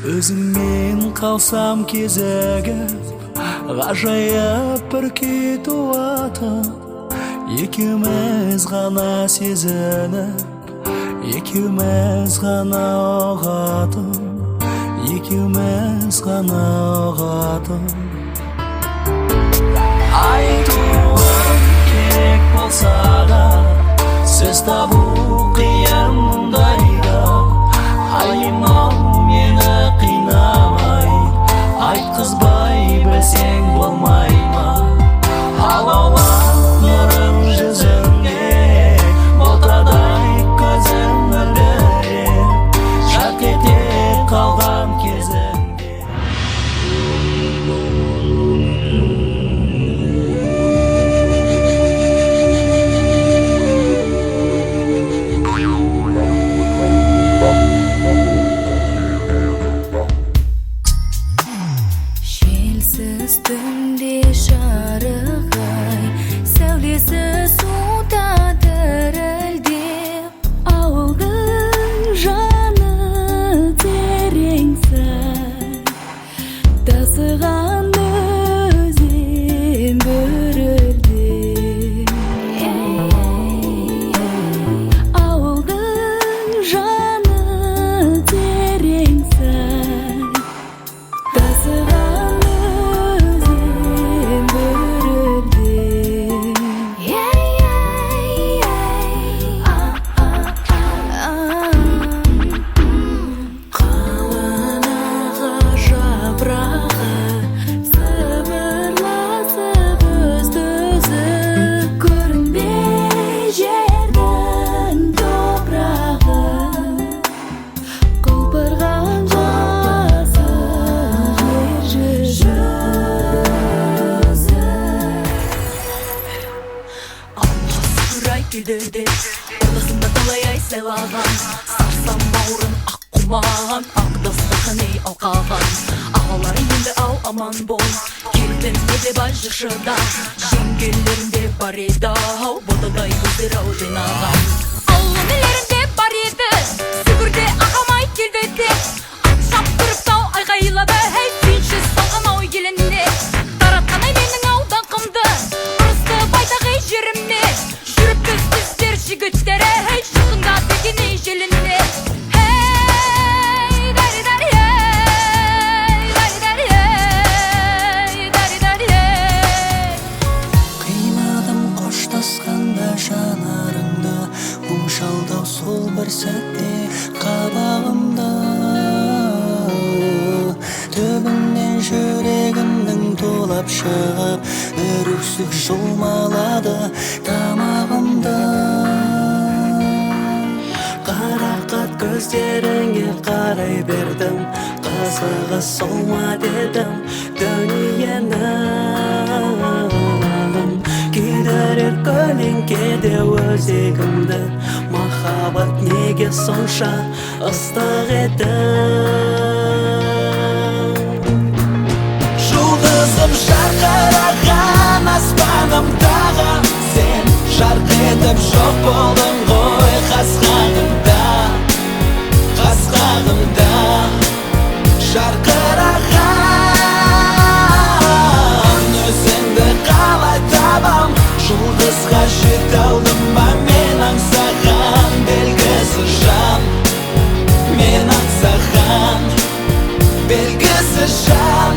Өзіңмен қалсам кезігіп, ғажайып бір күй туатып, екеуміз ғана сезініп, екеуміз ғана ұғатып, екеуміз ғана ұғатып. Айтуым керек болса да, сөз табу қиын мұндайда. Айым-ау мені қинамай, айтқызбай білсең болмай ма? Алаулап нұрым жүзіңде, ботадай көзім мөлдіреп, жарқ ете қалған кезіңде. Желсіз түнде жарық-ай, сәулесі суда дірілдеп, ауылдың жаны терең сай, тасыған өзен бүрілдеп. Ауылдың жаны терең сай, тасыған өзен бүрілдеп. Қаланаға жапырағы сыбырласып өзді-өзі, көрінбей жердің топырағы, құлпырған жазық жер жүзі. Аласырай келді деп, ортасында талай ай сайлаған, сарсам бауырын ақ құмаған, ақ дастархан ей алқаған. Ағалары енді ау аман бол, келбетінде де бар жыршыда, жеңгелерінде бар еді ау, ботадай көздер ау жинаған. Ал өнелерінде бар еді, сүгірде ағамай келді деп, ат шаптырып тау айғайлады, хей сүйінші салған ау елінде. Таратқан ай менің ау даңқымды, ұрысты байтақ ей жеріме, жүріп көздіздер жігіттері, хей шыққынға берген ей желінде. Хей, дари-дари, ей, дари-дари, ей, дари-дари, ей. Қимадым қоштасқанда жанарыңды, мұңшалдау сол бір сәтте қабағымда. Түбінен жүрегімнің тулап шығып, үріксік жұлмалады тамағымды. Қарақат көздеріңе қарай бердім, қызығы сол ма дедім дүниенің. Күйдірер көлеңкеде өзегімді, махаббат неге сонша ыстық еді? Жұлдызым жарқыраған аспанымдағы, сен жарқ етіп жоқ болдың ғой қас-қағымда, қас-қағымда. Жарқыраған өзіңді қалай табам, жұлдызға жете алдым ба мен аңсаған белгісіз жан, мен аңсаған белгісіз жан.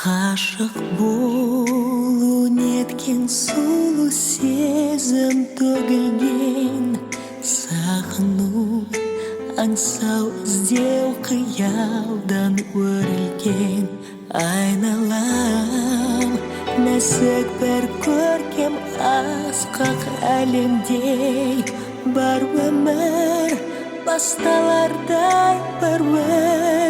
Ғашық болу неткен сұлу сезім төгілген, сағыну аңсау іздеу қиялдан өрілген. Айналам нәзік бір көркем асқақ әлемде, бар өмір басталардай бір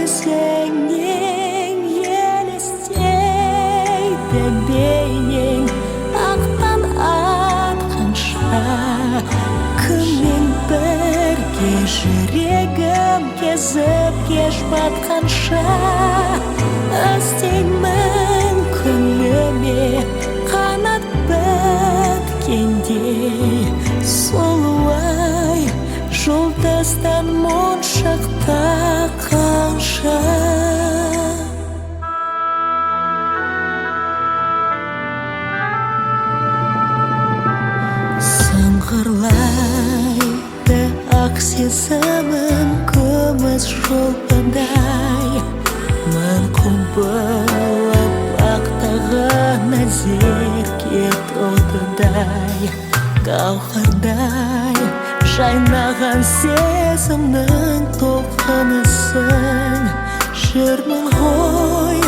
өзіңнен елестейді бейнең. Ақтан атқанша күнмен бірге жүрегім кезіп кеш батқанша, іздеймін күніме қанат біткенде. Солтастан моншақта қанша Сыңғырлайды ақ сезімім күміс шолпандай Мен құбылып бақтағы нәзерге толтыдай Гауһардай жайнаған сезімнің толқынысың Жүрмін ғой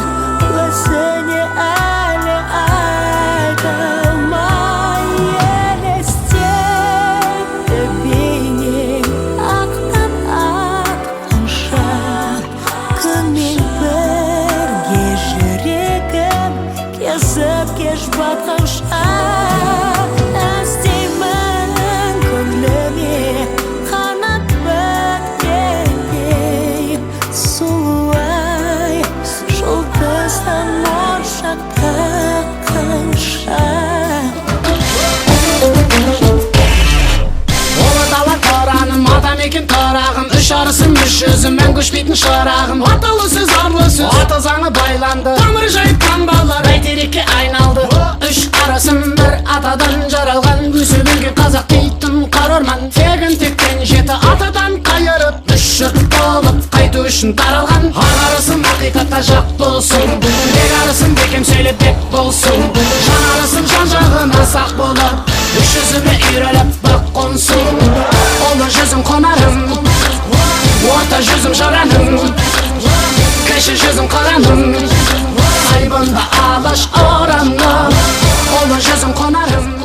өзіне әлі айта алмай Елестетті бейнең ақтан атқанша Күнмен бірге жүрегім кезіп кеш батқанша Тарағым үш арысым үш жүзім мән көшпейтін шырағым Аталы сөз арлы сөз аты заңы байланды Тамыр жайып таңбалар бәйтерекке айналды Үш арысым бір атадан жаралған Өсіп-өнген қазақ дейтін қара орман Тегін тектен жеті атадан қайырып Үш жұрт болып қайту үшін таралған Ар арысым ақиқатта жақ болсын Бек арысым бекем сөйлеп бек болсын Жан арысым жан жағына сақ болып Үш жүзіме үйреліп бұқ қонсын Ұлы жүзім қонарым Орта жүзім жараным Кіші жүзім қараным Айбында алаш орамым Ұлы жүзім қонарым